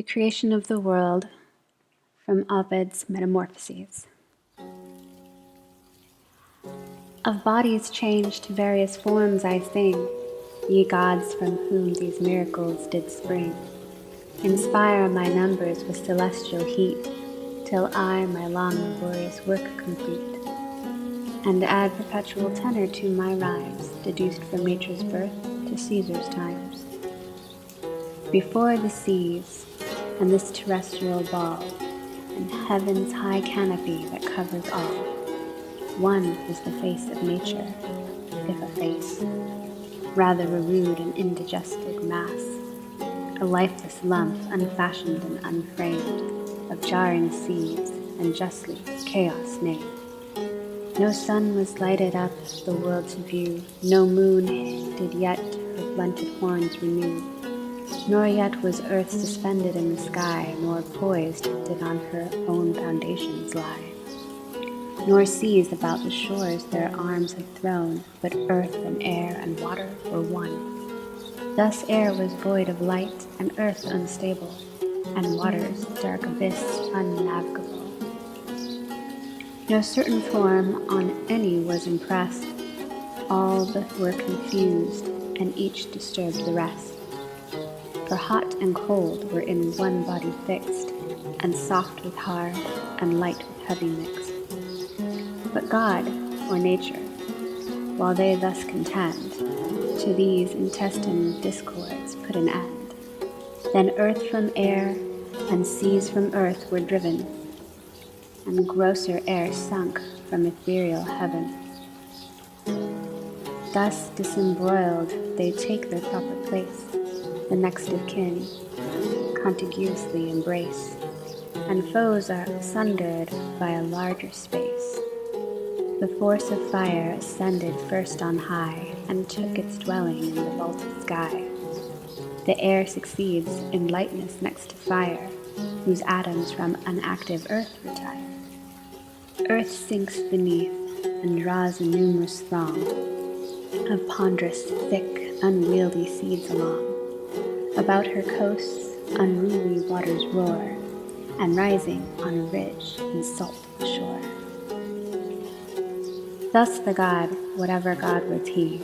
The Creation of the World from Ovid's Metamorphoses. Of bodies changed to various forms I sing, ye gods from whom these miracles did spring. Inspire my numbers with celestial heat, till I my long laborious work complete, and add perpetual tenor to my rhymes, deduced from nature's birth to Caesar's times. Before the seas, and this terrestrial ball, and heaven's high canopy that covers all, one is the face of nature, if a face, rather a rude and indigested mass, a lifeless lump unfashioned and unframed, of jarring seas, and justly chaos named. No sun was lighted up the world to view, no moon did yet her blunted horns renew, nor yet was earth suspended in the sky, nor poised did on her own foundations lie. Nor seas about the shores their arms had thrown, but earth and air and water were one. Thus air was void of light, and earth unstable, and water's dark abyss unnavigable. No certain form on any was impressed, all were confused, and each disturbed the rest. For hot and cold were in one body fixed, and soft with hard, and light with heavy mixed. But God, or nature, while they thus contend, to these intestine discords put an end. Then earth from air, and seas from earth were driven, and grosser air sunk from ethereal heaven. Thus disembroiled they take their proper place, the next of kin, contiguously embrace, and foes are sundered by a larger space. The force of fire ascended first on high, and took its dwelling in the vaulted sky. The air succeeds in lightness next to fire, whose atoms from unactive earth retire. Earth sinks beneath, and draws a numerous throng of ponderous, thick, unwieldy seeds along. About her coasts unruly waters roar, and rising on a ridge insult the shore. Thus the god, whatever god was he,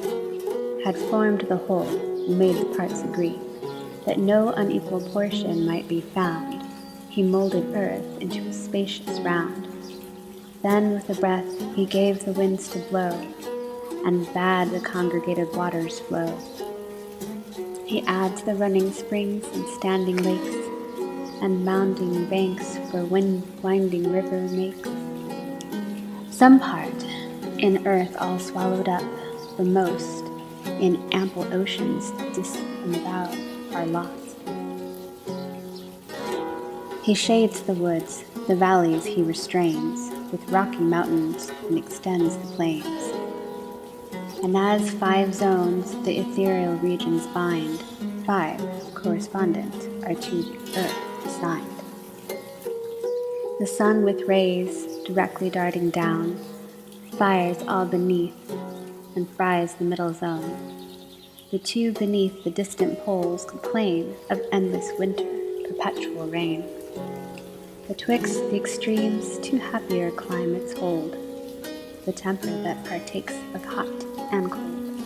had formed the whole, and made the parts agree, that no unequal portion might be found. He molded earth into a spacious round. Then with a breath he gave the winds to blow, and bade the congregated waters flow. He adds the running springs and standing lakes, and mounding banks for winding river makes. Some part in earth all swallowed up, the most in ample oceans disemboweled are lost. He shades the woods, the valleys he restrains, with rocky mountains, and extends the plains. And as 5 zones the ethereal regions bind, 5 correspondent are to earth assigned. The sun with rays directly darting down, fires all beneath, and fries the middle zone. The 2 beneath the distant poles complain of endless winter, perpetual rain. Betwixt the extremes 2 happier climates hold, the temper that partakes of hot and cold.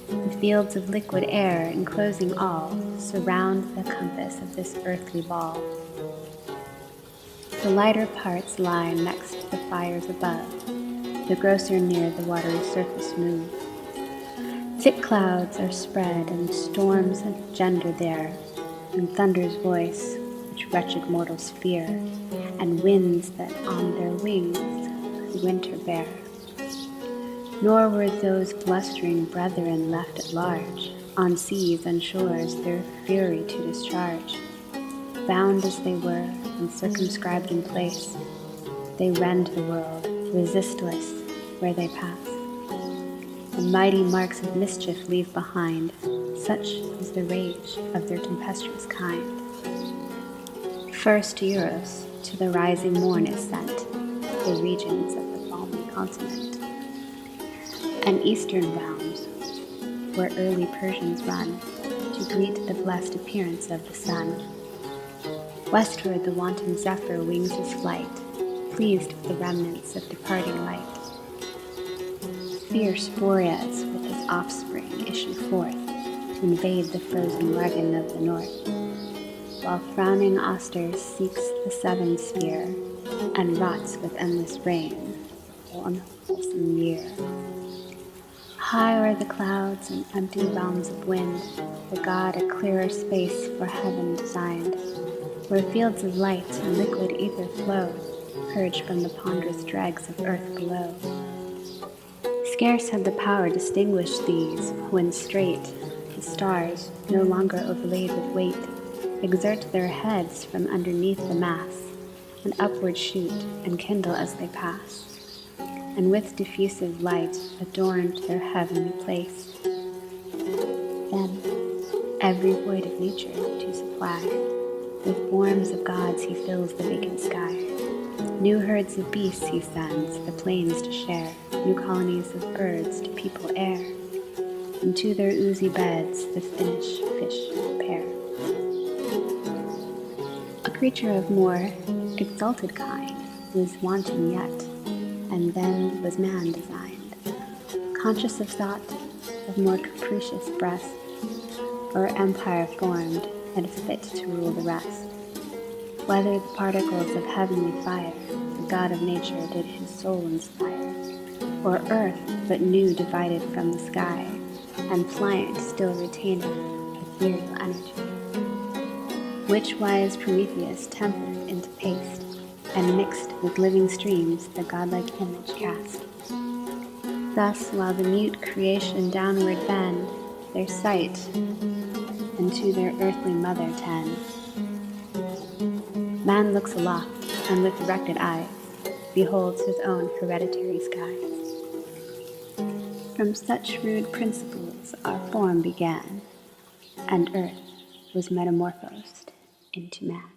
The fields of liquid air enclosing all surround the compass of this earthly ball. The lighter parts lie next the fires above, the grosser near the watery surface move. Thick clouds are spread, and storms engender there, and thunder's voice, which wretched mortals fear, and winds that on their wings the winter bear. Nor were those blustering brethren left at large, on seas and shores their fury to discharge. Bound as they were, and circumscribed in place, they rend the world, resistless where they pass. And mighty marks of mischief leave behind, such is the rage of their tempestuous kind. First Eurus to the rising morn is sent, the regions of the balmy continent. And eastern realms, where early Persians run, to greet the blessed appearance of the sun. Westward the wanton zephyr wings his flight, pleased with the remnants of departing light. Fierce Boreas with his offspring issue forth to invade the frozen margin of the north, while frowning Auster seeks the seventh sphere and rots with endless rain the unwholesome year. High o'er the clouds and empty realms of wind, the god a clearer space for heaven designed, where fields of light and liquid ether flow, purged from the ponderous dregs of earth below. Scarce had the power distinguished these, when straight the stars, no longer overlaid with weight, exert their heads from underneath the mass, and upward shoot and kindle as they pass, and with diffusive light adorned their heavenly place. Then every void of nature to supply, with forms of gods he fills the vacant sky. New herds of beasts he sends the plains to share, new colonies of birds to people air, and to their oozy beds the Finnish fish repair. A creature of more exalted kind was wanting yet, and then was man designed, conscious of thought of more capricious breast, or empire formed and fit to rule the rest. Whether the particles of heavenly fire the god of nature did his soul inspire, or earth but new divided from the sky, and pliant still retaineth ethereal energy, which wise Prometheus tempered into paste, and mixed with living streams the godlike image cast. Thus while the mute creation downward bend their sight, and to their earthly mother tend, man looks aloft, and with erected eyes beholds his own hereditary skies. From such rude principles our form began, and earth was metamorphosed into man.